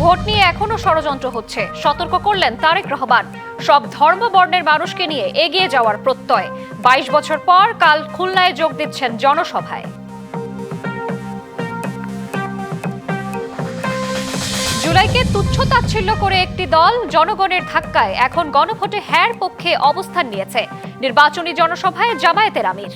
Vote নিয়ে এখনো ষড়যন্ত্র হচ্ছে, সতর্ক করলেন তারেক রহমান। সব ধর্ম বর্ণের মানুষকে নিয়ে এগিয়ে যাওয়ার প্রত্যয়। ২২ বছর পর কাল খুলনায় যোগ দিচ্ছেন জনসভায়। জুলাইকে তুচ্ছ-তাচ্ছিল্য করে একটি দল জনগণের ধাক্কায় এখন গণভোটে হ্যার পক্ষে অবস্থান নিয়েছে। নির্বাচনী জনসভায় জামায়াতের আমির।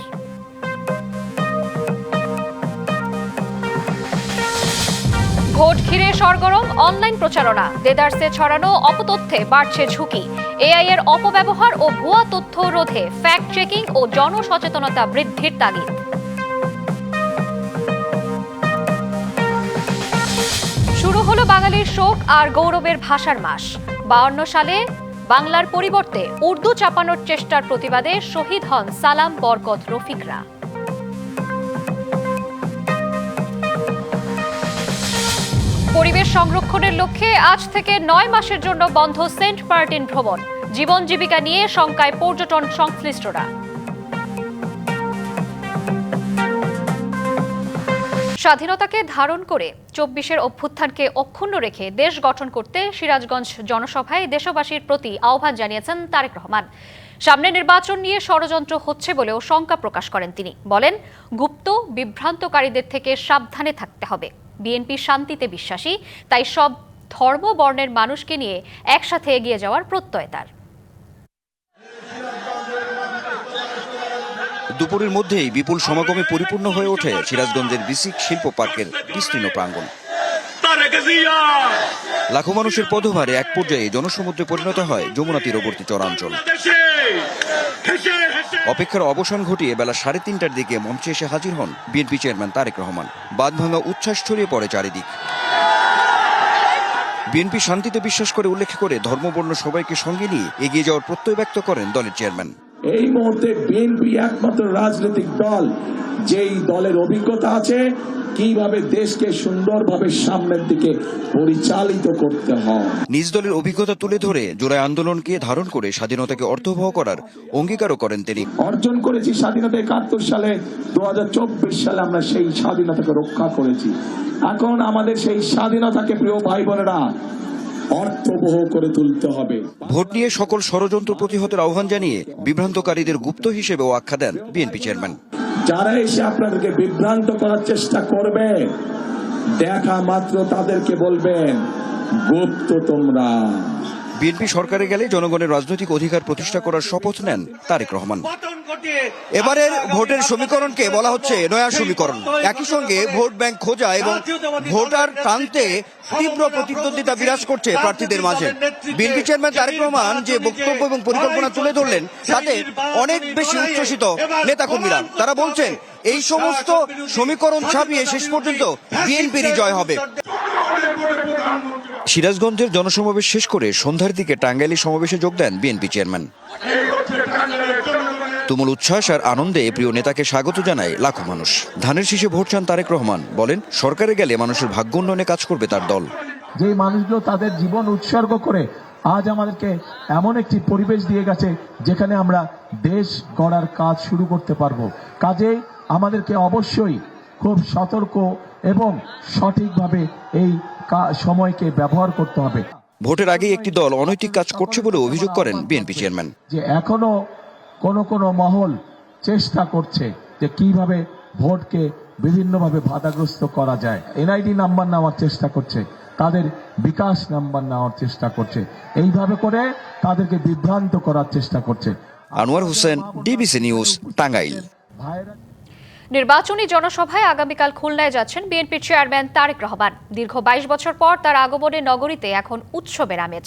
ভোট ঘিরে সরগরম অনলাইন প্রচারণা। দেদারসে ছড়ানো অপতথ্যে বাড়ছে ঝুঁকি। এআই এর অপব্যবহার ও ভুয়া তথ্য রোধে ফ্যাক্ট চেকিং ও জনসচেতনতা বৃদ্ধির তাগিদ। শুরু হলো বাঙালির শোক আর গৌরবের ভাষার মাস। ৫২ সালে বাংলার পরিবর্তে উর্দু চাপানোর চেষ্টার প্রতিবাদে শহীদ হন সালাম, বরকত, রফিকরা। পরিবেশ সংরক্ষণের লক্ষ্যে আজ থেকে ৯ মাসের জন্য বন্ধ সেন্ট মার্টিন ভ্রমণ। জীবন জীবিকা নিয়ে শঙ্কায় পর্যটন সংশ্লিষ্টরা। স্বাধীনতাকে ধারণ করে ২৪-এর অভ্যুত্থানকে অক্ষুণ্ণ রেখে দেশ গঠন করতে সিরাজগঞ্জ জনসভায় দেশবাসীর প্রতি আহ্বান জানিয়েছেন তারেক রহমান। সামনে নির্বাচন নিয়ে ষড়যন্ত্র হচ্ছে বলেও শঙ্কা প্রকাশ করেন তিনি। বলেন, গুপ্ত বিভ্রান্তকারীদের থেকে সাবধানে থাকতে হবে। বিএনপি শান্তিতে বিশ্বাসী, তাই সব ধর্ম বর্ণের মানুষকে নিয়ে একসাথে এগিয়ে যাওয়ার প্রত্যয় তার। দুপুরের মধ্যেই বিপুল সমাগমে পরিপূর্ণ হয়ে ওঠে সিরাজগঞ্জের বিসিক শিল্প পার্কের বিস্তীর্ণ প্রাঙ্গণ। লাখো মানুষের পদভারে এক পর্যায়ে জনসমুদ্রে পরিণত হয় যমুনা তীরবর্তী চরাঞ্চল। অপেক্ষার অবসান ঘটিয়ে বেলা ৩:৩০টার দিকে মঞ্চে এসে হাজির হন বিএনপি চেয়ারম্যান তারেক রহমান। বাঁধভাঙা উচ্ছ্বাস ছড়িয়ে পড়ে চারিদিক। বিএনপি শান্তিতে বিশ্বাস করে উল্লেখ করে ধর্মবর্ণ সবাইকে সঙ্গে নিয়ে এগিয়ে যাওয়ার প্রত্যয় ব্যক্ত করেন দলের চেয়ারম্যান। এই মুহূর্তে বিএনপি একমাত্র রাজনৈতিক দল যেই দলের অভিজ্ঞতা আছে কিভাবে দেশকে সুন্দরভাবে সামনের দিকে পরিচালিত করতে হয়। নিজ দলের অভিজ্ঞতা তুলে ধরে জুলাই আন্দোলনকে ধারণ করে স্বাধীনতাকে অর্থবহ করার অঙ্গীকারও করেন তিনি। অর্জন করেছি স্বাধীনতা ৭১ সালে, ২০২৪ সালে আমরা সেই স্বাধীনতাকে রক্ষা করেছি। এখন আমাদের সেই স্বাধীনতাকে প্রিয় ভাই বোনেরা অর্থবহ করে তুলতে হবে। ভোট নিয়ে সকল ষড়যন্ত্র প্রতিহতের আহ্বান জানিয়ে বিভ্রান্তকারীদের গুপ্ত হিসেবেও আখ্যা দেন বিএনপি চেয়ারম্যান। যারা এসে আপনাদেরকে বিভ্রান্ত করার চেষ্টা করবে, দেখা মাত্র তাদেরকে বলবেন গুপ্ত তোমরা। বিএনপি সরকারে গেলে জনগণের রাজনৈতিক অধিকার প্রতিষ্ঠা করার শপথ নেন তারেক রহমান। এবারের ভোটের সমীকরণকে বলা হচ্ছে নয়া সমীকরণ। একই সঙ্গে ভোট ব্যাংক খোঁজা এবং ভোটার টানতে তীব্র প্রতিদ্বন্দ্বিতা বিরাজ করছে প্রার্থীদের মাঝে। বিএনপি চেয়ারম্যান তারেক রহমান যে বক্তব্য এবং পরিকল্পনা তুলে ধরলেন তাতে অনেক বেশি উচ্ছ্বসিত নেতাকর্মীরা। তারা বলছেন এই সমস্ত সমীকরণ ছাপিয়ে শেষ পর্যন্ত বিএনপিরই জয় হবে। সিরাজগঞ্জের জনসমাবেশ শেষ করে সন্ধ্যার দিকে টাঙ্গাইলে সমাবেশে যোগ দেন বিএনপি চেয়ারম্যান। তুমুল উচ্ছ্বাস আর আনন্দে প্রিয় নেতাকে স্বাগত জানায় লাখো মানুষ। ধানের শীষে ভোট চান তারেক রহমান। বলেন, সরকারে গেলে মানুষের ভাগ্য উন্নয়নে কাজ করবে তার দল। যে মানুষগুলো তাদের জীবন উৎসর্গ করে আজ আমাদেরকে এমন একটি পরিবেশ দিয়ে গেছে যেখানে আমরা দেশ গড়ার কাজ শুরু করতে পারবো। কাজেই আমাদেরকে অবশ্যই খুব সতর্ক এবং সঠিকভাবে এই সময়কে ব্যবহার করতে হবে। ভোটের আগে একটি দল অনৈতিক কাজ করছে বলে অভিযোগ করেন বিএনপি চেয়ারম্যান। যে এখনো কোন মহল চেষ্টা করছে যে কিভাবে ভোটকে বিভিন্নভাবে বাধাগ্রস্ত করা যায়। এনআইডি নাম্বার নেওয়ার চেষ্টা করছে, তাদের বিকাশ নাম্বার নেওয়ার চেষ্টা করছে, এইভাবে করে তাদেরকে বিভ্রান্ত করার চেষ্টা করছে। Anwar Hossain, DBC news, Tangail. নির্বাচনী জনসভায় আগামীকাল খুলনায় যাচ্ছেন বিএনপির চেয়ারম্যান তারেক রহমান। দীর্ঘ ২২ বছর পর তার আগমনে নগরীতে এখন উৎসবের আমেজ।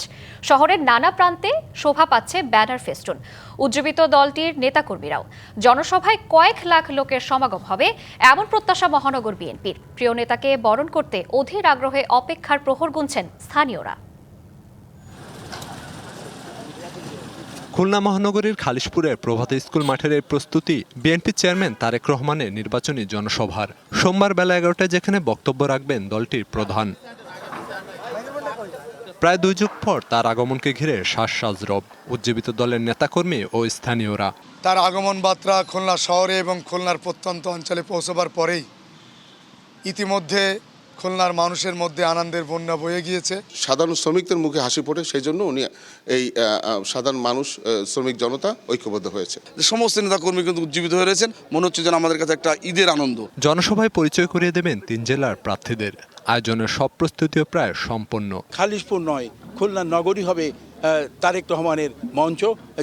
শহরের নানা প্রান্তে শোভা পাচ্ছে ব্যানার ফেস্টুন। উজ্জীবিত দলটির নেতাকর্মীরাও। জনসভায় কয়েক লাখ লোকের সমাগম হবে এমন প্রত্যাশা মহানগর বিএনপির। প্রিয় নেতাকে বরণ করতে অধীর আগ্রহে অপেক্ষার প্রহর গুনছেন স্থানীয়রা। খুলনা মহানগরীর খালিশপুরের প্রভাত স্কুল মাঠের এই প্রস্তুতি বিএনপি চেয়ারম্যান তারেক রহমানের নির্বাচনী জনসভার। সোমবার বেলা ১১টায় যেখানে বক্তব্য রাখবেন দলটির প্রধান। প্রায় ২ যুগ পর তার আগমনকে ঘিরে শ্বাস রব উজ্জীবিত দলের নেতাকর্মী ও স্থানীয়রা। তার আগমন বার্তা খুলনা শহরে এবং খুলনার প্রত্যন্ত অঞ্চলে পৌঁছবার পরেই ইতিমধ্যে খুলনার মানুষের মধ্যে আনন্দের বন্যা বয়ে গিয়েছে। সাধারণ শ্রমিকদের মুখে হাসি ফোটে, সেই জন্য উনি এই সাধারণ মানুষ, শ্রমিক জনতা ঐক্যবদ্ধ হয়েছে। সমস্ত নেতাকর্মী কিন্তু উজ্জীবিত হয়ে রয়েছেন, মনে হচ্ছে যেন আমাদের কাছে একটা ঈদের আনন্দ। জনসভায় পরিচয় করিয়ে দেবেন 3 জেলার প্রার্থীদের। আয়োজনের সব প্রস্তুতিও প্রায় সম্পন্ন। খালিশপুর নয়, খুলনা নগরী হবে তারেক রহমানের মঞ্চ,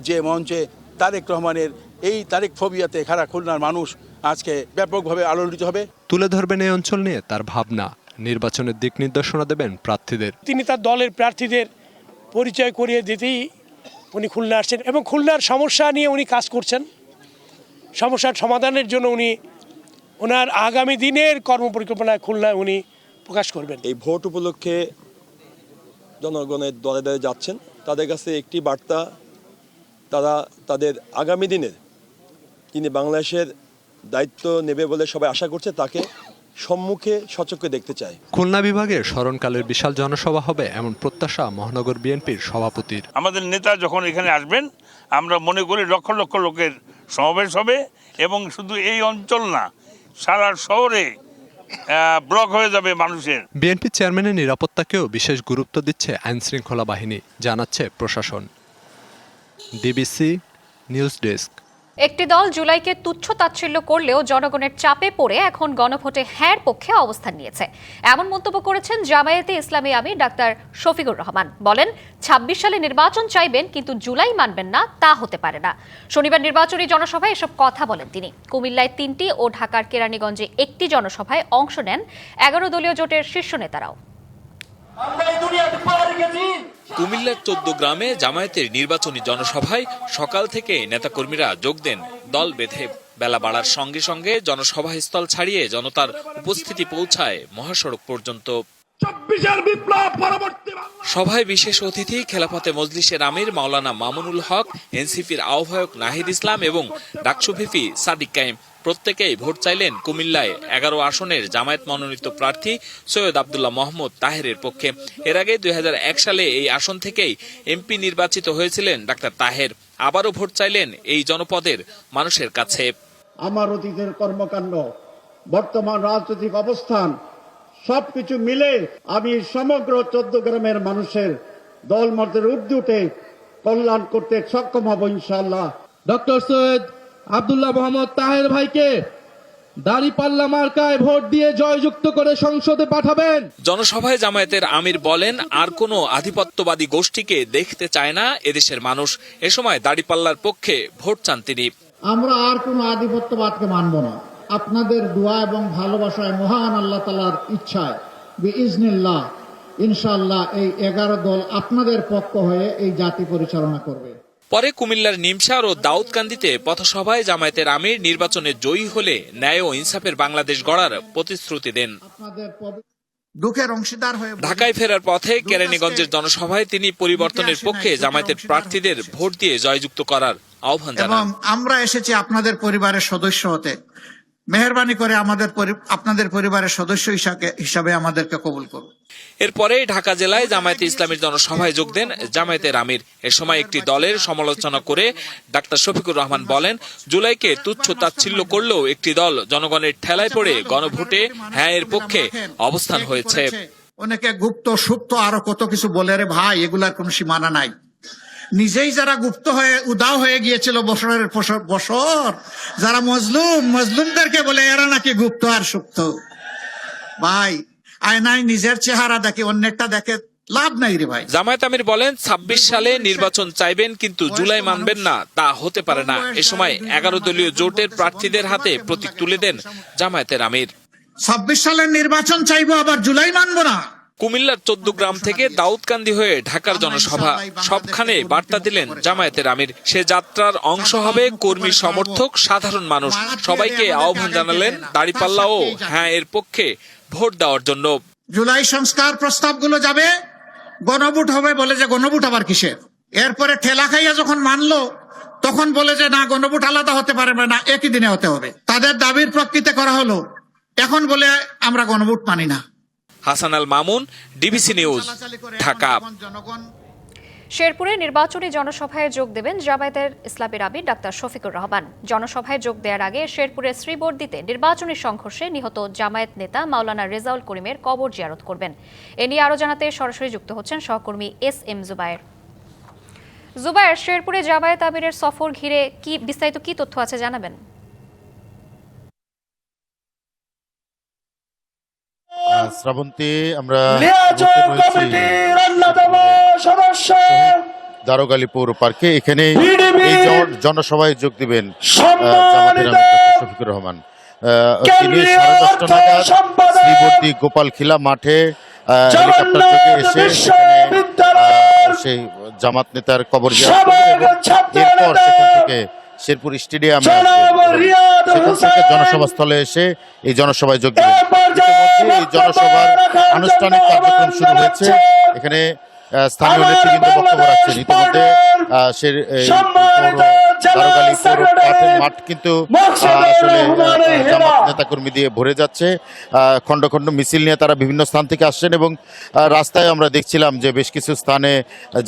যে মঞ্চে তারেক রহমানের এই তারেক ফোবিয়াতে খারা খুলনার মানুষ আজকে ব্যাপকভাবে আলোড়িত হবে। তুলে ধরবেন এই অঞ্চল নিয়ে তার ভাবনা, নির্বাচনের দিক নির্দেশনা দেবেন প্রার্থীদের। তিনি তার দলের প্রার্থীদের পরিচয় করিয়ে দিতেই উনি খুলনা আসছেন এবং খুলনার সমস্যা নিয়ে উনি কাজ করছেন। সমস্যার সমাধানের জন্য উনি ওনার আগামী দিনের কর্মপরিকল্পনায় খুলনায় উনি প্রকাশ করবেন। এই ভোট উপলক্ষে জনগণের দলে দলে যাচ্ছেন, তাদের কাছে একটি বার্তা, তারা তাদের আগামী দিনের যিনি বাংলাদেশের দায়িত্ব নেবে বলে সবাই আশা করছে তাকে সম্মুখে সচক্ষে দেখতে চায়। খুলনা বিভাগের স্মরণকালের বিশাল জনসভা হবে এমন প্রত্যাশা মহানগর বিএনপির সভাপতির। আমাদের নেতা যখন এখানে আসবেন, আমরা মনে করি লক্ষ লক্ষ লোকের সমাবেশ হবে এবং শুধু এই অঞ্চল না, সারা শহরে ব্লক হয়ে যাবে মানুষের। বিএনপি চেয়ারম্যানের নিরাপত্তাকেও বিশেষ গুরুত্ব দিচ্ছে আইনশৃঙ্খলা বাহিনী, জানাচ্ছে প্রশাসন। DBC news desk. একটি দল জুলাইকে তুচ্ছ তাচ্ছিল্য করলেও জনগণের চাপে পড়ে এখন গণভোটে হ্যাঁর পক্ষে অবস্থান নিয়েছে, এমন মন্তব্য করেছেন জামায়াতে ইসলামী আমির ডাক্তার শফিকুর রহমান। বলেন, ২৬ সালে নির্বাচন চাইবেন কিন্তু জুলাই মানবেন না, তা হতে পারে না। শনিবার নির্বাচনী জনসভায় এসব কথা বলেন তিনি। কুমিল্লায় 3টি ও ঢাকার কেরানীগঞ্জে 1টি জনসভায় অংশ নেন 11 দলীয় জোটের শীর্ষ নেতারাও। কুমিল্লার 14 গ্রামে জামায়াতের নির্বাচনী জনসভায় সকাল থেকে নেতাকর্মীরা যোগ দেন দল বেঁধে। বেলা বাড়ার সঙ্গে সঙ্গে জনসভাস্থল ছাড়িয়ে জনতার উপস্থিতি পৌঁছায় মহাসড়ক পর্যন্ত। সভায় বিশেষ অতিথি খেলাফতে মজলিসের আমির মাওলানা মামুনুল হক, এনসিপির আহ্বায়ক নাহিদ ইসলাম এবং ডাকসু ভিপি সাদিক কায়েম প্রত্যেকেই ভোট চাইলেন কুমিল্লায় 11 আসনের জামায়াত মনোনীত প্রার্থী সৈয়দ আব্দুল্লাহ মোহাম্মদ তাহেরের পক্ষে। এর আগে 2001 সালে এই আসন থেকেই এমপি নির্বাচিত হয়েছিলেন ডাক্তার তাহের। আবারও ভোট চাইলেন এই জনপদের মানুষের কাছে। আমার অতীতের কর্মকাণ্ড, বর্তমান রাজনৈতিক অবস্থান সবকিছু মিলে আমি সমগ্র 14 গ্রামের মানুষের দলমতের ঊর্ধ্বে উঠে কল্যাণ করতে সক্ষম হব ইনশাআল্লাহ। ডক্টর সৈয়দ আব্দুল্লাহ মোহাম্মদ তাহের ভাইকে দাঁড়িপাল্লা মার্কায় ভোট দিয়ে জয়যুক্ত করে সংসদে পাঠাবেন। জনসভায় জামায়াতের আমির বলেন, আর কোনো আধিপত্যবাদী গোষ্ঠীকে দেখতে চায় না এদেশের মানুষ। এ সময় দাঁড়িপাল্লার পক্ষে ভোট চান তিনি। আমরা আর কোনো আধিপত্যবাদকে মানব না। আপনাদের দোয়া এবং ভালোবাসায় মহান আল্লাহ তাআলার ইচ্ছায় বিইজনিল্লাহ ইনশাআল্লাহ এই 11 দল আপনাদের পক্ষ হয়ে এই জাতি পরিচালনা করবে। পরে কুমিল্লার নিমসার ও দাউদকান্দিতে পথসভায় জামায়াতের আমির নির্বাচনে জয়ী হলে ন্যায় ও ইনসাফের বাংলাদেশ গড়ার প্রতিশ্রুতি দেন। দুঃখের অংশীদার হয়ে ঢাকায় ফেরার পথে কেরানীগঞ্জের জনসভায় তিনি পরিবর্তনের পক্ষে জামায়াতের প্রার্থীদের ভোট দিয়ে জয়যুক্ত করার আহ্বান জানান। আমরা এসেছি আপনাদের পরিবারের সদস্য হতে, মেহেরবানি করে আপনাদের পরিবারের সদস্য হিসাবে আমাদেরকে কবুল করুন। এরপরে ঢাকা জেলায় জামায়াতে ইসলামীর জনসভায় যোগ দেন জামায়াতের আমির। এ সময় একটি দলের সমালোচনা করে ডাক্তার শফিকুর রহমান বলেন, জুলাইকে তুচ্ছ তাচ্ছিল্য করলেও একটি দল জনগণের ঠেলায় পড়ে গণভোটে হ্যাঁ এর পক্ষে অবস্থান হয়েছে। অনেকে গুপ্ত সুপ্ত আরো কত কিছু বলে, রে ভাই, এগুলার কোন সীমানা নাই। নিজেই যারা গুপ্ত হয়ে উদাও হয়ে গিয়েছিল বছরের বছর, যারা মজলুমদেরকে বলে এরা নাকি গুপ্ত আর সুপ্ত। ভাই, আয়নায় নিজের চেহারা দেখে অন্যেরটা দেখে লাভ নাই রে ভাই। জামায়াত আমির বলেন, 26 সালে নির্বাচন চাইবেন কিন্তু জুলাই মানবেন না, তা হতে পারে না। এ সময় 11 দলীয় জোটের প্রার্থীদের হাতে প্রতীক তুলে দেন জামায়াতের আমির। 26 সালের নির্বাচন চাইবো আবার জুলাই মানবো না। কুমিল্লার 14 গ্রাম থেকে দাউদকান্দি হয়ে ঢাকার জনসভা, সবখানে বার্তা দিলেন জামায়াতের আমির। সে যাত্রার অংশ হবে কর্মী, সমর্থক, সাধারণ মানুষ। সবাইকে আহ্বান জানালেন দাঁড়িপাল্লা ও হ্যাঁ এর পক্ষে ভোট দেওয়ার জন্য। জুলাই সংস্কার প্রস্তাবগুলো যাবে, গণভোট হবে, বলে যে গণভোট আবার কিসের। এরপরে ঠেলা খাইয়া যখন মানলো তখন বলে যে না, গণভোট আলাদা হতে পারবে না, একই দিনে হতে হবে। তাদের দাবির প্রকৃতি করা হলো, এখন বলে আমরা গণভোট মানি না। Hasan Al Mamun, DBC news, Dhaka. শেরপুরে নির্বাচনী জনসভায় যোগ দেবেন জামায়াতের ইসলামের আমির ডাক্তার শফিকুর রহমান। জনসভায় যোগ দেওয়ার আগে শেরপুরের শ্রীবর্দিতে নির্বাচনী সংঘর্ষে নিহত জামায়াত নেতা মাওলানা রেজাউল করিমের কবর জিয়ারত করবেন। এ নিয়ে আরও জানাতে সরাসরি যুক্ত হচ্ছেন সহকর্মী এস.এম. জুবায়ের। জুবায়ের, শেরপুরে জামায়াত আমিরের সফর ঘিরে বিস্তারিত কি তথ্য আছে জানাবেন? শ্রাবন্তী, আমরা দারোগালীপুর পার্কে এখানে এই জনসভায় যোগ দিবেন জামাতের আমির ডক্টর শফিকুর রহমান। তিনি 10:30 নাগাদ শ্রীবর্দী গোপালখিলা মাঠে হেলিকপ্টার যোগে এসে সেই জামাত নেতার কবর জিয়ারত করবেন এবং এরপর সেখান থেকে শেরপুর স্টেডিয়ামে সেখান থেকে জনসভাস্থলে এসে এই জনসভায় যোগ দেবেন। ইতিমধ্যে এই জনসভার আনুষ্ঠানিক কার্যক্রম শুরু হয়েছে। এখানে স্থানীয় নেতৃবৃন্দ বক্তব্য রাখছেন। ইতিমধ্যে মাঠ কিন্তু আসলে জামাত নেতাকর্মী দিয়ে ভরে যাচ্ছে। খণ্ড খণ্ড মিছিল নিয়ে তারা বিভিন্ন স্থান থেকে আসছেন এবং রাস্তায় আমরা দেখছিলাম যে বেশ কিছু স্থানে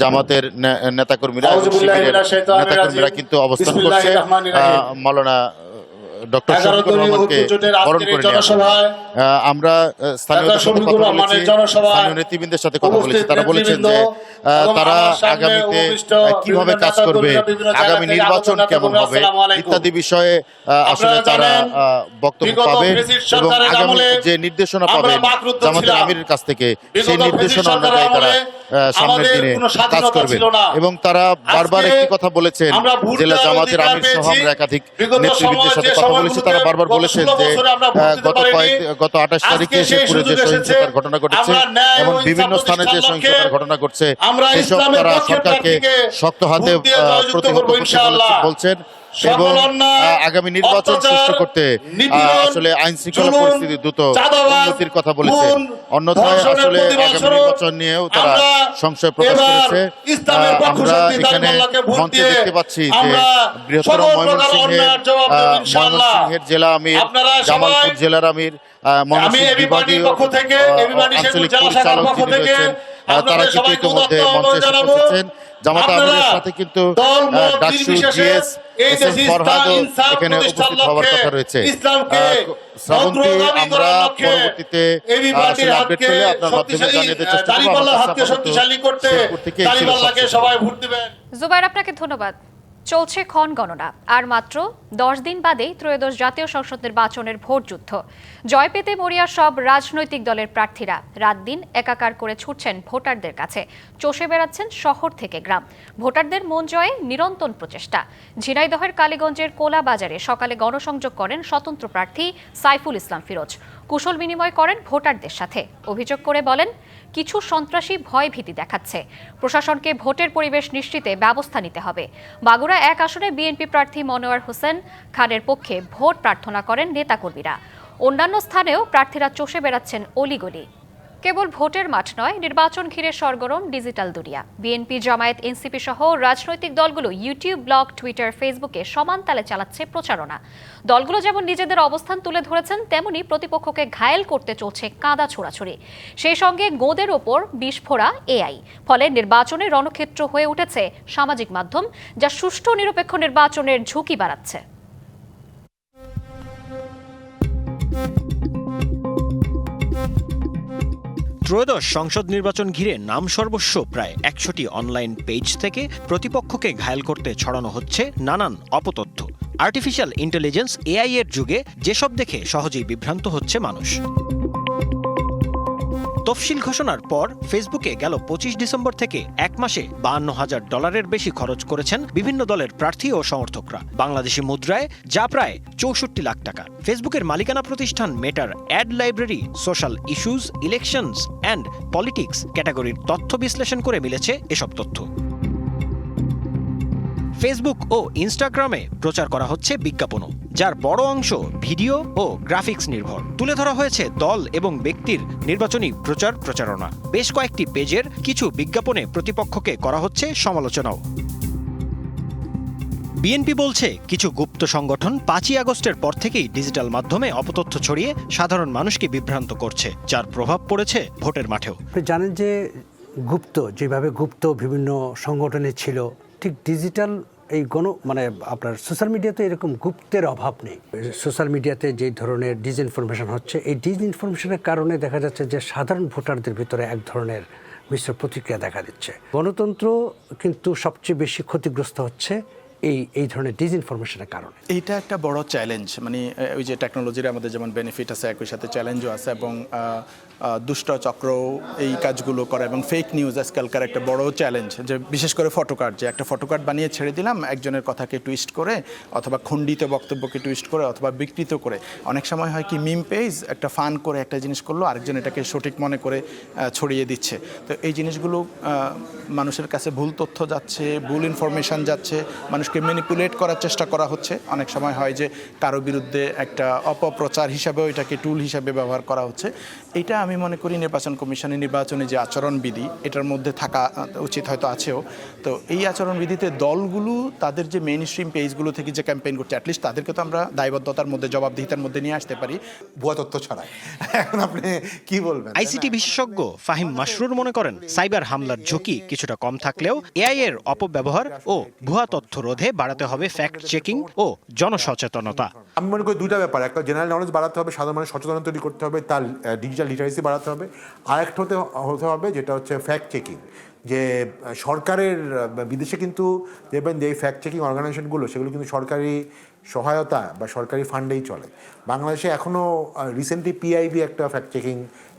জামাতের নেতাকর্মীরা নেতাকর্মীরা কিন্তু অবস্থান করছে মাওলানা ডক্টর শফিকুর রহমানকে বরণ করে নিয়ে। আমরা স্থানীয়দের সাথে কথা বলেছি, স্থানীয় নেতৃবৃন্দের সাথে কথা বলেছি। তারা বলেছেন যে তারা আগামীতে কিভাবে কাজ করবে, আগামী নির্বাচন কেমন হবে ইত্যাদি বিষয়ে আসলে তারা বক্তব্য পাবে এবং আগামী যে নির্দেশনা পাবে জামাতের আমিরের কাছ থেকে সেই নির্দেশনা অনুযায়ী তারা সামনের দিনে কাজ করবে। এবং তারা বারবার একটি কথা বলেছেন, জেলা জামাতের আমির সহ আমরা একাধিক নেতৃবৃন্দের সাথে কথা বলেছি। তারা বারবার বলেছেন যে গত 28 তারিখে শেরপুরে যে সহিংসতার ঘটনা ঘটেছে এবং বিভিন্ন স্থানে যে সহিংসতার ঘটনা ঘটছে সেসব তারা সরকারকে শক্ত হাতে প্রতিহত করতে বলছেন এবং আগামী নির্বাচন সুষ্ঠু করতে আসলে আইন শৃঙ্খলা পরিস্থিতি দ্রুত উন্নতির কথা বলেছেন। অন্যথায় আসলে আগামী নির্বাচন নিয়েও তারা সংশয় প্রকাশ করেছে। আমরা এখানে মঞ্চে দেখতে পাচ্ছি যে বৃহত্তর ময়মনসিংহের জেলা আমির, জামালপুর জেলার আমির, ময়মনসিংহ বিভাগীয় আঞ্চলিক পরিচালক যিনি রয়েছেন তারা কিন্তু ইতিমধ্যে মঞ্চে এসে পৌঁছেছেন। জামাত আমিরের সাথে কিন্তু ডাকসু জিএস এস.এম. ফরহাদও এখানে উপস্থিত হওয়ার কথা রয়েছে। শ্রাবন্তী, আমরা পরবর্তীতে আসলে আপডেট পেলে আপনার মাধ্যমে জানিয়ে দিতে চেষ্টা করব। জুবায়ের, আপনাকে ধন্যবাদ। চলছে ক্ষণ গণনা, আর মাত্র 10 দিন বাদেই ত্রয়োদশ জাতীয় সংসদ নির্বাচনের ভোট যুদ্ধ। জয় পেতে মরিয়া সব রাজনৈতিক দলের প্রার্থীরা রাত দিন একাকার করে ছুটছেন ভোটারদের কাছে, চষে বেড়াচ্ছেন শহর থেকে গ্রাম। ভোটারদের মন জয়ে নিরন্তর প্রচেষ্টা। ঝিনাইদহের কালীগঞ্জের কোলা বাজারে সকালে গণসংযোগ করেন স্বতন্ত্র প্রার্থী সাইফুল ইসলাম ফিরোজ। কুশল বিনিময় করেন ভোটারদের সাথে। অভিযোগ করে বলেন, কিছু সন্ত্রাসী ভয় ভীতি দেখাচ্ছে, প্রশাসনকে ভোটের পরিবেশ নিশ্চিতে ব্যবস্থা নিতে হবে। বাগুড়া 1 আসনে বিএনপি প্রার্থী মনোয়ার হোসেন খানের পক্ষে ভোট প্রার্থনা করেন নেতাকর্মীরা। অন্যান্য স্থানেও প্রার্থীরা চষে বেড়াচ্ছেন অলিগলি। কেবল ভোটের মাঠ নয়, নির্বাচন ঘিরে সরগরম ডিজিটাল দুনিয়া। বিএনপি, জামায়াত, এনসিপি সহ রাজনৈতিক দলগুলো ইউটিউব, ব্লগ, টুইটার, ফেসবুকে সমান তালে চালাচ্ছে প্রচারণা। দলগুলো যেমন নিজেদের অবস্থান তুলে ধরেছেন, তেমনি প্রতিপক্ষকে ঘায়েল করতে চলছে কাদা ছোড়াছুড়ি। সেই সঙ্গে গোঁদের ওপর বিস্ফোরা এআই। ফলে নির্বাচনের রণক্ষেত্র হয়ে উঠেছে সামাজিক মাধ্যম, যা সুষ্ঠু নিরপেক্ষ নির্বাচনের ঝুঁকি বাড়াচ্ছে। ত্রয়োদশ সংসদ নির্বাচন ঘিরে নাম সর্বস্ব প্রায় 100টি অনলাইন পেজ থেকে প্রতিপক্ষকে ঘায়েল করতে ছড়ানো হচ্ছে নানান অপতথ্য। আর্টিফিশিয়াল ইন্টেলিজেন্স এআই এর যুগে যেসব দেখে সহজেই বিভ্রান্ত হচ্ছে মানুষ। তফসিল ঘোষণার পর ফেসবুকে গেল 25 ডিসেম্বর থেকে 1 মাসে $52,000 বেশি খরচ করেছেন বিভিন্ন দলের প্রার্থী ও সমর্থকরা। বাংলাদেশি মুদ্রায় যা প্রায় 64 লাখ টাকা। ফেসবুকের মালিকানা প্রতিষ্ঠান মেটার ad library social issues, elections and politics ক্যাটাগরির তথ্য বিশ্লেষণ করে মিলেছে এসব তথ্য। ফেসবুক ও ইনস্টাগ্রামে প্রচার করা হচ্ছে বিজ্ঞাপনও, যার বড় অংশ ভিডিও ও গ্রাফিক্স নির্ভর। তুলে ধরা হয়েছে দল এবং ব্যক্তির নির্বাচনী প্রচারণা। বেশ কয়েকটি পেজের কিছু বিজ্ঞাপনে প্রতিপক্ষকে করা হচ্ছে সমালোচনাও। বিএনপি বলছে, কিছু গুপ্ত সংগঠন 5ই আগস্টের পর থেকেই ডিজিটাল মাধ্যমে অপতথ্য ছড়িয়ে সাধারণ মানুষকে বিভ্রান্ত করছে, যার প্রভাব পড়েছে ভোটের মাঠেও। জানেন যে যেভাবে গুপ্ত বিভিন্ন সংগঠনে ছিল, ঠিক ডিজিটাল এই আপনার সোশ্যাল মিডিয়াতে এরকম গুপ্তের অভাব নেই। সোশ্যাল মিডিয়াতে যে ধরনের ডিসইনফরমেশন হচ্ছে, এই ডিসইনফরমেশনের কারণে দেখা যাচ্ছে যে সাধারণ ভোটারদের ভিতরে এক ধরনের মিশ্র প্রতিক্রিয়া দেখা দিচ্ছে। গণতন্ত্র কিন্তু সবচেয়ে বেশি ক্ষতিগ্রস্ত হচ্ছে এই ধরনের ডিসইনফরমেশনের কারণে। এইটা একটা বড় চ্যালেঞ্জ, মানে ওই যে টেকনোলজির আমাদের যেমন বেনিফিট আছে, একই সাথে চ্যালেঞ্জও আছে, এবং দুষ্ট চক্র এই কাজগুলো করে, এবং ফেক নিউজ আজকালকার একটা বড় চ্যালেঞ্জ। যে বিশেষ করে ফটোকার্ড, যে একটা ফটোকার্ড বানিয়ে ছেড়ে দিলাম একজনের কথাকে টুইস্ট করে, অথবা খণ্ডিত বক্তব্যকে টুইস্ট করে, অথবা বিকৃত করে। অনেক সময় হয় কি, মিম পেজ একটা ফান করে একটা জিনিস করলো, আরেকজন এটাকে সঠিক মনে করে ছড়িয়ে দিচ্ছে। তো এই জিনিসগুলো মানুষের কাছে ভুল তথ্য যাচ্ছে, ভুল ইনফরমেশান যাচ্ছে, মানুষকে ম্যানিপুলেট করার চেষ্টা করা হচ্ছে। অনেক সময় হয় যে কারো বিরুদ্ধে একটা অপপ্রচার হিসাবেও এটাকে টুল হিসাবে ব্যবহার করা হচ্ছে। এইটা আমি মনে করি নির্বাচন কমিশনের নির্বাচনী যে আচরণবিধি, এটার মধ্যে থাকা উচিত, হয়তো আছেও। তো এই আচরণবিধিতে দলগুলো তাদের যে মেইন স্ট্রিম পেজগুলো থেকে যে ক্যাম্পেইন করছে, অ্যাটলিস্ট তাদেরকে তো আমরা দায়বদ্ধতার মধ্যে, জবাবদিহিতার মধ্যে নিয়ে আসতে পারি, ভুয়া তথ্য ছড়ায়। এখন আপনি কি বলবেন? আইসিটি বিশেষজ্ঞ ফাহিম মাসরুর মনে করেন, সাইবার হামলার ঝুঁকি কিছুটা কম থাকলেও এআই এর অপব্যবহার ও ভুয়া তথ্য রোধে বাড়াতে হবে ফ্যাক্ট চেকিং ও জনসচেতনতা। আমি মনে করি দুইটা ব্যাপার, একটা জেনারেল নলেজ বাড়াতে হবে, সাধারণ মানুষের সচেতনতা তৈরি করতে হবে, তার ডিজিটাল লিটারেসি বাড়াতে হবে। আরেকটা হতে হবে যেটা হচ্ছে ফ্যাক্ট চেকিং। যে সরকারের, বিদেশে কিন্তু দেখবেন যে এই ফ্যাক্ট চেকিং অর্গানাইজেশনগুলো, সেগুলো কিন্তু সরকারি সহায়তা বা সরকারি ফান্ডেই চলে। বাংলাদেশে এখনও রিসেন্টলি পিআইবি একটা ফ্যাক্ট চেকিং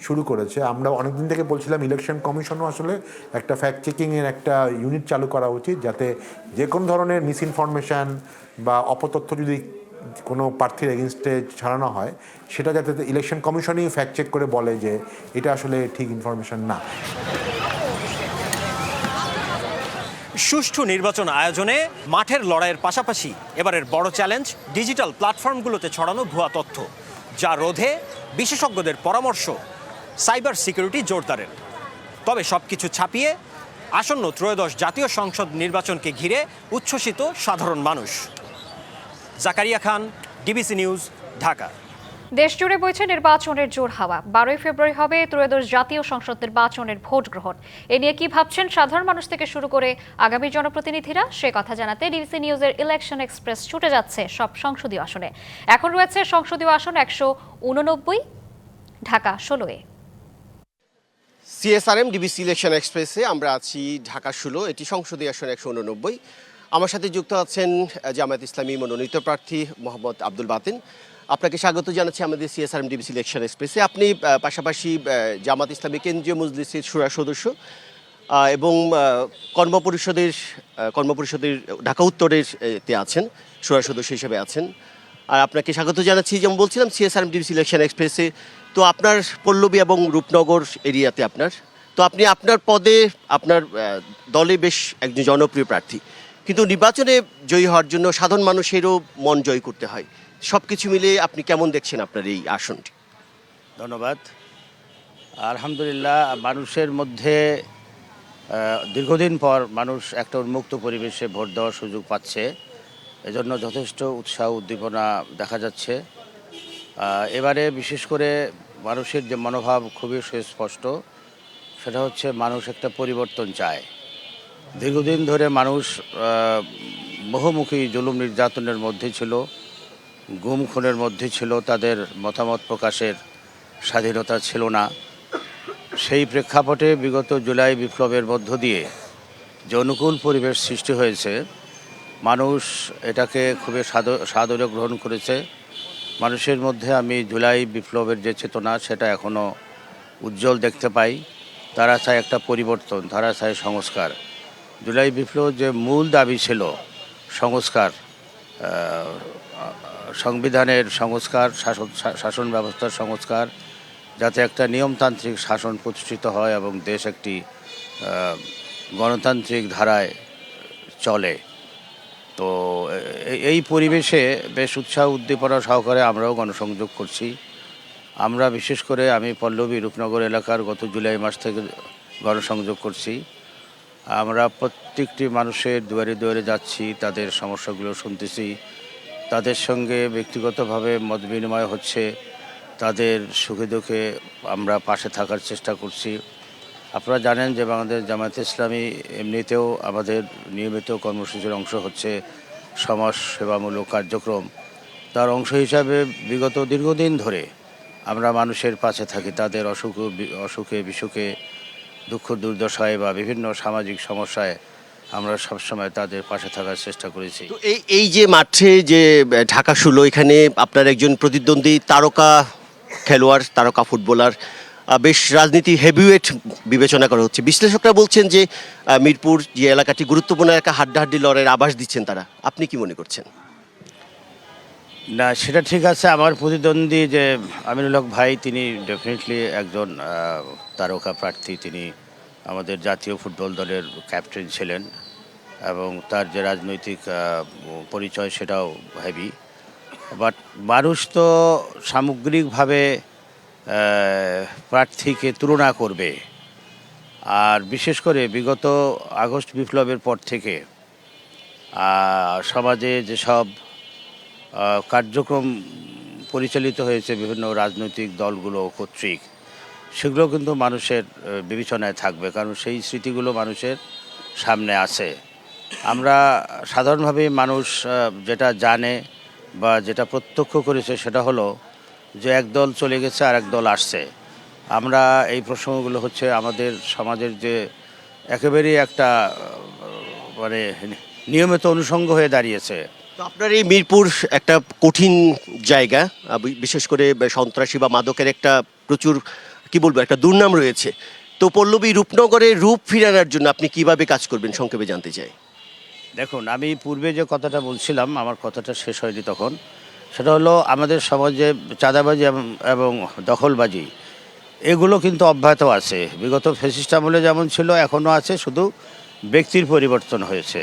শুরু করেছে। আমরা অনেকদিন থেকে বলছিলাম ইলেকশন কমিশনও আসলে একটা ফ্যাক্ট চেকিংয়ের একটা ইউনিট চালু করা উচিত, যাতে যে কোনো ধরনের মিসইনফরমেশান বা অপতথ্য যদি কোনো প্রার্থীর এগেনস্টে ছাড়ানো হয়, সেটা যাতে ইলেকশন কমিশনই ফ্যাক্ট চেক করে বলে যে এটা আসলে ঠিক ইনফরমেশন না। সুষ্ঠু নির্বাচন আয়োজনে মাঠের লড়াইয়ের পাশাপাশি এবারের বড় চ্যালেঞ্জ ডিজিটাল প্ল্যাটফর্মগুলোতে ছড়ানো ভুয়া তথ্য, যা রোধে বিশেষজ্ঞদের পরামর্শ সাইবার সিকিউরিটি জোরদারের। তবে সবকিছু ছাপিয়ে আসন্ন ত্রয়োদশ জাতীয় সংসদ নির্বাচনকে ঘিরে উচ্ছ্বসিত সাধারণ মানুষ। জাকারিয়া খান, ডিবিসি নিউজ, ঢাকা। দেশ জুড়ে বইছে নির্বাচনের জোর হাওয়া। 12 ফেব্রুয়ারি হবে ত্রয়োদশ জাতীয় সংসদ নির্বাচনের ভোট গ্রহণ। এ নিয়ে কি ভাবছেন সাধারণ মানুষ থেকে শুরু করে আগামী জনপ্রতিনিধিরা, সে কথা জানাতে ডিবিসি নিউজের ইলেকশন এক্সপ্রেস ছুটে যাচ্ছে সব সংসদীয় আসনে। এখন রয়েছে সংসদীয় আসন 189, ঢাকা 16-এ। সিএসআরএম ডিবিসি ইলেকশন এক্সপ্রেসে আমরা আছি ঢাকা 16, এটি সংসদীয় আসন 189। আমার সাথে যুক্ত আছেন জামায়াত ইসলামী মনোনীত প্রার্থী মোহাম্মদ আব্দুল বাতিন। আপনাকে স্বাগত জানাচ্ছি আমাদের সিএসআরএম ডিবিসি ইলেকশন এক্সপ্রেসে। আপনি পাশাপাশি জামাত ইসলামী কেন্দ্রীয় মজলিসের শুরা সদস্য এবং কর্মপরিষদের ঢাকা উত্তরের তে আছেন, শুরা সদস্য হিসেবে আছেন। আর আপনাকে স্বাগত জানাচ্ছি, যেমন বলছিলাম, সিএসআরএম ডিবিসি ইলেকশন এক্সপ্রেসে। তো আপনার পল্লবী এবং রূপনগর এরিয়াতে তো আপনি আপনার পদে, আপনার দলে বেশ একজন জনপ্রিয় প্রার্থী, কিন্তু নির্বাচনে জয়ী হওয়ার জন্য সাধারণ মানুষেরও মন জয় করতে হয়। সব কিছু মিলে আপনি কেমন দেখছেন আপনার এই আসনটি? ধন্যবাদ। আলহামদুলিল্লাহ, মানুষের মধ্যে দীর্ঘদিন পর মানুষ একটা উন্মুক্ত পরিবেশে ভোট দেওয়ার সুযোগ পাচ্ছে, এজন্য যথেষ্ট উৎসাহ উদ্দীপনা দেখা যাচ্ছে। এবারে বিশেষ করে মানুষের যে মনোভাব খুবই সুস্পষ্ট, সেটা হচ্ছে মানুষ একটা পরিবর্তন চায়। দীর্ঘদিন ধরে মানুষ বহুমুখী জুলুম নির্যাতনের মধ্যে ছিল, গুম খুনের মধ্যে ছিল, তাদের মতামত প্রকাশের স্বাধীনতা ছিল না। সেই প্রেক্ষাপটে বিগত জুলাই বিপ্লবের মধ্য দিয়ে যে অনুকূল পরিবেশ সৃষ্টি হয়েছে, মানুষ এটাকে খুবই সাদরে গ্রহণ করেছে। মানুষের মধ্যে আমি জুলাই বিপ্লবের যে চেতনা, সেটা এখনও উজ্জ্বল দেখতে পাই। তারা চায় একটা পরিবর্তন, তারা চায় সংস্কার। জুলাই বিপ্লব যে মূল দাবি ছিল সংস্কার, সংবিধানের সংস্কার, শাসন ব্যবস্থার সংস্কার, যাতে একটা নিয়মতান্ত্রিক শাসন প্রতিষ্ঠিত হয় এবং দেশ একটি গণতান্ত্রিক ধারায় চলে। তো এই পরিবেশে বেশ উৎসাহ উদ্দীপনা সহকারে আমরাও গণসংযোগ করছি। আমরা বিশেষ করে আমি পল্লবী রূপনগর এলাকার গত জুলাই মাস থেকে গণসংযোগ করছি। আমরা প্রত্যেকটি মানুষের দুয়ারে দুয়ারে যাচ্ছি, তাদের সমস্যাগুলো শুনতেছি, তাদের সঙ্গে ব্যক্তিগতভাবে মত বিনিময় হচ্ছে, তাদের সুখে দুঃখে আমরা পাশে থাকার চেষ্টা করছি। আপনারা জানেন যে বাংলাদেশ জামায়াতে ইসলামী এমনিতেও আমাদের নিয়মিত কর্মসূচির অংশ হচ্ছে সমাজ সেবামূলক কার্যক্রম। তার অংশ হিসাবে বিগত দীর্ঘদিন ধরে আমরা মানুষের পাশে থাকি, তাদের অসুখে বিসুখে, দুঃখ দুর্দশায় বা বিভিন্ন সামাজিক সমস্যায় আমরা সবসময় তাদের পাশে থাকার চেষ্টা করেছি। তো এই যে মাঠে যে ঢাকা 16 এখানে আপনার একজন প্রতিদ্বন্দ্বী তারকা খেলোয়াড়, তারকা ফুটবলার, বেশ রাজনীতি হেভিওয়েট বিবেচনা করা হচ্ছে। বিশ্লেষকরা বলছেন যে মিরপুর যে এলাকাটি গুরুত্বপূর্ণ একটা হাড্ডাহাড্ডি লড়াইয়ের আভাস দিচ্ছেন তারা। আপনি কি মনে করছেন? না, সেটা ঠিক আছে। আমার প্রতিদ্বন্দ্বী যে আমিনুল হক ভাই, তিনি ডেফিনেটলি একজন তারকা প্রার্থী। তিনি আমাদের জাতীয় ফুটবল দলের ক্যাপ্টেন ছিলেন এবং তার যে রাজনৈতিক পরিচয় সেটাও হেভি। বাট মানুষ তো সামগ্রিকভাবে প্রার্থীকে তুলনা করবে। আর বিশেষ করে বিগত আগস্ট বিপ্লবের পর থেকে সমাজে যেসব কার্যক্রম পরিচালিত হয়েছে বিভিন্ন রাজনৈতিক দলগুলো কর্তৃক, সেগুলো কিন্তু মানুষের বিবেচনায় থাকবে, কারণ সেই স্মৃতিগুলো মানুষের সামনে আছে। আমরা সাধারণভাবে মানুষ যেটা জানে বা যেটা প্রত্যক্ষ করেছে সেটা হলো যে এক দল চলে গেছে আর এক দল আসছে। আমরা এই প্রসঙ্গগুলো হচ্ছে আমাদের সমাজের যে একেবারেই একটা মানে নিয়মিত অনুষঙ্গ হয়ে দাঁড়িয়েছে। তো আপনার এই মিরপুর একটা কঠিন জায়গা, বিশেষ করে সন্ত্রাসী বা মাদকের একটা প্রচুর কি বলবো একটা দুর্নাম রয়েছে। তো পল্লবী রূপনগরের রূপ ফিরানোর জন্য আপনি কিভাবে কাজ করবেন সংক্ষেপে জানতে চাই। দেখুন, আমি পূর্বে যে কথাটা বলছিলাম, আমার কথাটা শেষ হয়নি তখন। সেটা হলো আমাদের সমাজে চাঁদাবাজি এবং দখলবাজি এগুলো কিন্তু অব্যাহত আছে। বিগত ফ্যাসিস্ট আমলে যেমন ছিল এখনও আছে, শুধু ব্যক্তির পরিবর্তন হয়েছে।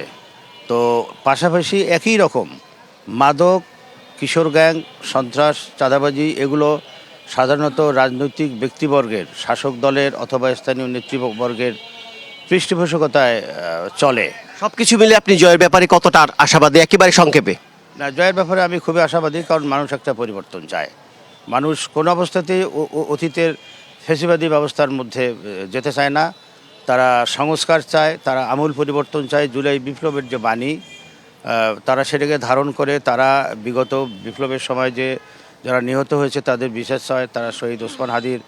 তো পাশাপাশি একই রকম মাদক, কিশোর গ্যাং, সন্ত্রাস, চাঁদাবাজি এগুলো সাধারণত রাজনৈতিক ব্যক্তিবর্গের, শাসক দলের অথবা স্থানীয় নেতৃবর্গের পৃষ্ঠপোষকতায় চলে। সব কিছু মিলে আপনি জয়ের ব্যাপারে কতটা আশাবাদী, একেবারে সংক্ষেপে? না, জয়ের ব্যাপারে আমি খুবই আশাবাদী, কারণ মানুষ একটা পরিবর্তন চায়। মানুষ কোনো অবস্থাতেই অতীতের ফ্যাসিবাদী ব্যবস্থার মধ্যে যেতে চায় না। তারা সংস্কার চায়, তারা আমূল পরিবর্তন চায়। জুলাই বিপ্লবের যে বাণী, তারা সেটাকে ধারণ করে। তারা বিগত বিপ্লবের সময় যে যারা নিহত হয়েছে তাদের বিচার চায়, তারা শহীদ ওসমান হাদির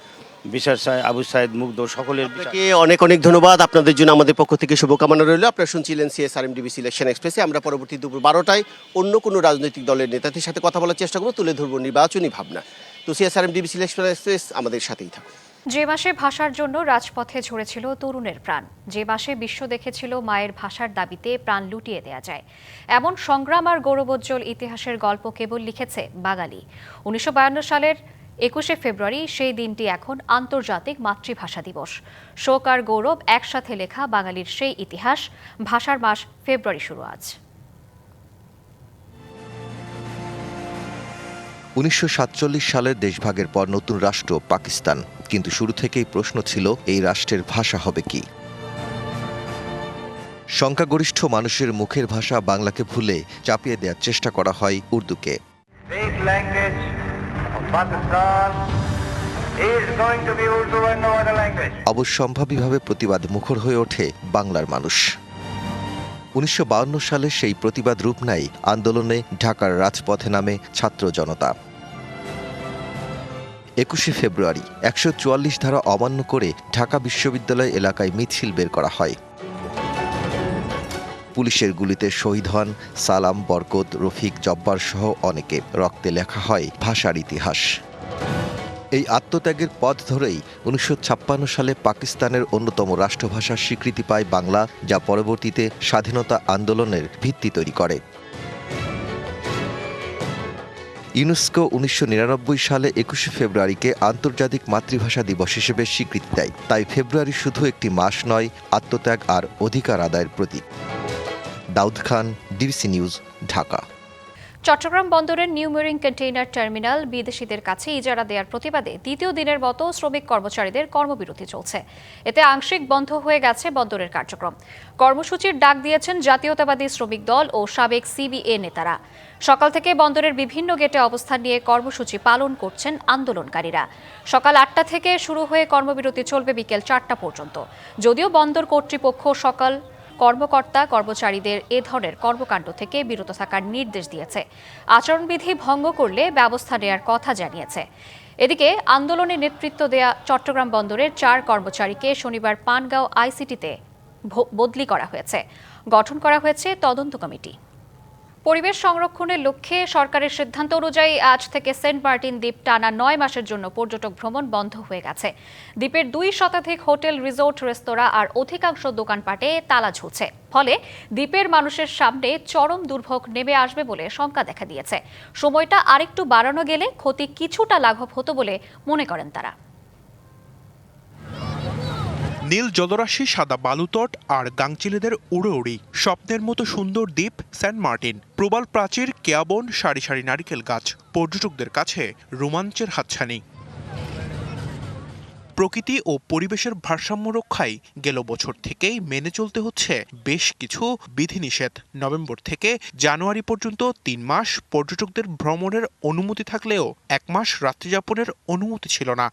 বিচার চায়, আবু সাইদ, মুগ্ধ, সকলের বিচার। অনেক অনেক ধন্যবাদ। আপনাদের জন্য আমাদের পক্ষ থেকে শুভকামনা রইল। আপনারা শুনছিলেন CSRMDB সিলেকশন এক্সপ্রেসে। আমরা পরবর্তী দুপুর 12টায় অন্য কোনো রাজনৈতিক দলের নেতাদের সাথে কথা বলার চেষ্টা করব, তুলে ধরবো নির্বাচনী ভাবনা। তো CSRMDB সিলেকশন এক্সপ্রেস আমাদের সাথেই থাকুন। যে মাসে ভাষার জন্য রাজপথে ঝরেছিল তরুণের প্রাণ, যে মাসে বিশ্ব দেখেছিল মায়ের ভাষার দাবিতে প্রাণ লুটিয়ে দেয়া যায়, এমন সংগ্রাম আর গৌরবোজ্জ্বল ইতিহাসের গল্প কেবল লিখেছে বাঙালি। 1952 সালের 21শে ফেব্রুয়ারি সেই দিনটি এখন আন্তর্জাতিক মাতৃভাষা দিবস। শোক আর গৌরব একসাথে লেখা বাঙালির সেই ইতিহাস। ভাষার মাস ফেব্রুয়ারি শুরু আজ। 1947 সালের দেশভাগের পর নতুন রাষ্ট্র পাকিস্তান, কিন্তু শুরু থেকেই প্রশ্ন ছিল এই রাষ্ট্রের ভাষা হবে কি। সংখ্যাগরিষ্ঠ মানুষের মুখের ভাষা বাংলাকে ভুলে চাপিয়ে দেওয়ার চেষ্টা করা হয় উর্দুকে। অবশ্যম্ভাবীভাবে প্রতিবাদ মুখর হয়ে ওঠে বাংলার মানুষ। 1952 সালে সেই প্রতিবাদ রূপ নেয় আন্দোলনে ঢাকার রাজপথে নামে ছাত্র জনতা। 21শে ফেব্রুয়ারি 144 ধারা অমান্য করে ঢাকা বিশ্ববিদ্যালয় এলাকায় মিছিল বের করা হয়। পুলিশের গুলিতে শহীদ হন সালাম, বরকত, রফিক, জব্বার সহ অনেকে। রক্তে লেখা হয় ভাষার ইতিহাস। এই আত্মত্যাগের পথ ধরেই 1956 সালে পাকিস্তানের অন্যতম রাষ্ট্রভাষার স্বীকৃতি পায় বাংলা, যা পরবর্তীতে স্বাধীনতা আন্দোলনের ভিত্তি তৈরি করে। ইউনেস্কো 1999 সালে 21শে ফেব্রুয়ারিকে আন্তর্জাতিক মাতৃভাষা দিবস হিসেবে স্বীকৃতি দেয়। তাই ফেব্রুয়ারি শুধু একটি মাস নয়, আত্মত্যাগ আর অধিকার আদায়ের প্রতীক। Daud Khan, DBC news, Dhaka. চট্টগ্রাম বন্দরের নিউ মেরিন কন্টেইনার টার্মিনাল বিদেশিদের কাছে ইজারা দেওয়ার প্রতিবাদে দ্বিতীয় দিনের মতো শ্রমিক কর্মচারীদের কর্মবিরতি চলছে। এতে আংশিক বন্ধ হয়ে গেছে বন্দরের কার্যক্রম। কর্মসূচির ডাক দিয়েছেন জাতীয়তাবাদী শ্রমিক দল ও সাবেক সিবিএ নেতারা। সকাল থেকে বন্দরের বিভিন্ন গেটে অবস্থান নিয়ে কর্মসূচি পালন করছেন আন্দোলনকারীরা। সকাল 8টা থেকে শুরু হয়ে কর্মবিরতি চলবে বিকেল 4টা পর্যন্ত। যদিও বন্দর কর্তৃপক্ষ সকাল কর্মকর্তা কর্মচারীদের এ ধরনের কর্মকাণ্ড থেকে বিরত থাকার নির্দেশ দিয়েছে। আচরণবিধি ভঙ্গ করলে ব্যবস্থা নেওয়ার কথা জানিয়েছে। এদিকে আন্দোলনে নেতৃত্ব দেয়া চট্টগ্রাম বন্দরের 4 কর্মচারীকে শনিবার পানগাঁও আইসিটিতে বদলি করা হয়েছে। গঠন করা হয়েছে তদন্ত কমিটি। পরিবেশ সংরক্ষণের লক্ষ্যে সরকারের সিদ্ধান্ত অনুযায়ী আজ থেকে সেন্ট মার্টিন দ্বীপ টানা 9 মাসের জন্য পর্যটক ভ্রমণ বন্ধ হয়ে গেছে। দ্বীপের 2 শতাধিক হোটেল, রিসোর্ট, রেস্তোরাঁ আর অধিকাংশ দোকানপাটে তালা ঝুলছে। ফলে দ্বীপের মানুষের সামনে চরম দুর্ভোগ নেমে আসবে বলে শঙ্কা দেখা দিয়েছে। সময়টা আরেকটু বাড়ানো গেলে ক্ষতি কিছুটা লাঘব হতো বলে মনে করেন তারা। নীল জলরাশি, সাদা বালুতট আর গাংচিলেদের উড়োউড়ি, স্বপ্নের মতো সুন্দর দ্বীপ সেন্ট মার্টিন। প্রবাল প্রাচীর, কেয়াবন, সারি সারি নারিকেল গাছ, পর্যটকদের কাছে রোমাঞ্চের হাতছানি। প্রকৃতি ও পরিবেশের ভারসাম্য রক্ষায় গেল বছর থেকেই মেনে চলতে হচ্ছে বেশ কিছু বিধিনিষেধ। নভেম্বর থেকে জানুয়ারি পর্যন্ত 3 মাস পর্যটকদের ভ্রমণের অনুমতি থাকলেও 1 মাস রাত্রিযাপনের অনুমতি ছিল না।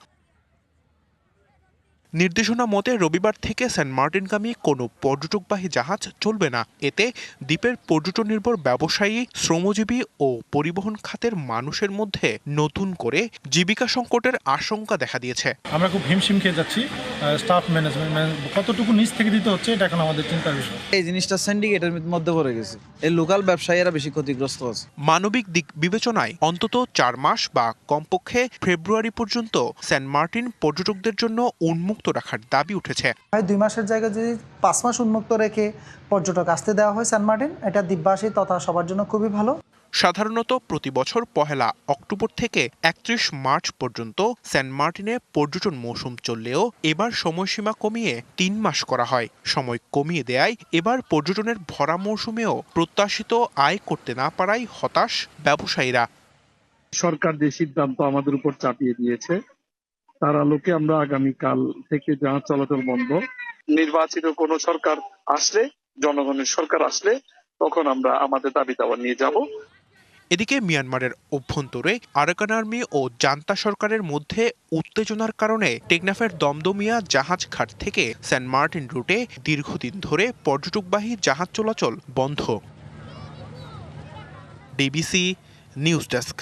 নির্দেশনা মতে রবিবার থেকে সেন্ট মার্টিনগামী কোনো পর্যটকবাহী জাহাজ চলবে না। এতে দ্বীপের পর্যটন নির্ভর ব্যবসায়ী, শ্রমজীবী ও পরিবহন খাতের মানুষের মধ্যে নতুন করে জীবিকা সংকটের আশঙ্কা দেখা দিয়েছে। আমরা খুব হিমশিম খেয়ে যাচ্ছি। স্টাফ ম্যানেজমেন্ট কতটুকু নিচ থেকে দিতে হচ্ছে এটা এখন আমাদের চিন্তার বিষয়। এই জিনিসটা সিন্ডিকেটের মধ্যে পড়ে গেছে। এই লোকাল ব্যবসায়ীরা বেশি ক্ষতিগ্রস্ত আছে। মানবিক দিক বিবেচনায় অন্তত 4 মাস বা কমপক্ষে ফেব্রুয়ারি পর্যন্ত সেন্ট মার্টিন পর্যটকদের জন্য উন্মুক্ত রাখার দাবি উঠেছে। 2 মাসের জায়গায় যদি 5 মাস উন্মুক্ত রেখে পর্যটক আসতে দেওয়া হয় সেন্ট মার্টিন, এটা দ্বীপবাসী তথা সবার জন্য খুবই ভালো। সাধারণত প্রতি বছর 1 অক্টোবর থেকে 31 মার্চ পর্যন্ত সেন্ট মার্টিনে পর্যটন মৌসুম চললেও এবার সময়সীমা কমিয়ে 3 মাস করা হয়। সময় কমিয়ে দেয়ায় এবার পর্যটনের ভরা মৌসুমেও প্রত্যাশিত আয় করতে না পারায় হতাশ ব্যবসায়ীরা। সরকার যে সিদ্ধান্ত আমাদের উপর চাপিয়ে দিয়েছে তার আলোকে আমরা আগামীকাল থেকে জাহাজ চলাচল বন্ধ। নির্বাচিত কোনো সরকার আসলে, জনগণের সরকার আসলে তখন আমরা আমাদের দাবি দাওয়া নিয়ে যাব। এদিকে মিয়ানমারের অভ্যন্তরে আরাকান আর্মি ও জান্তা সরকারের মধ্যে উত্তেজনার কারণে টেকনাফের দমদমিয়া জাহাজ ঘাট থেকে সেন্ট মার্টিন রুটে দীর্ঘদিন ধরে পর্যটকবাহী জাহাজ চলাচল বন্ধ। DBC news desk.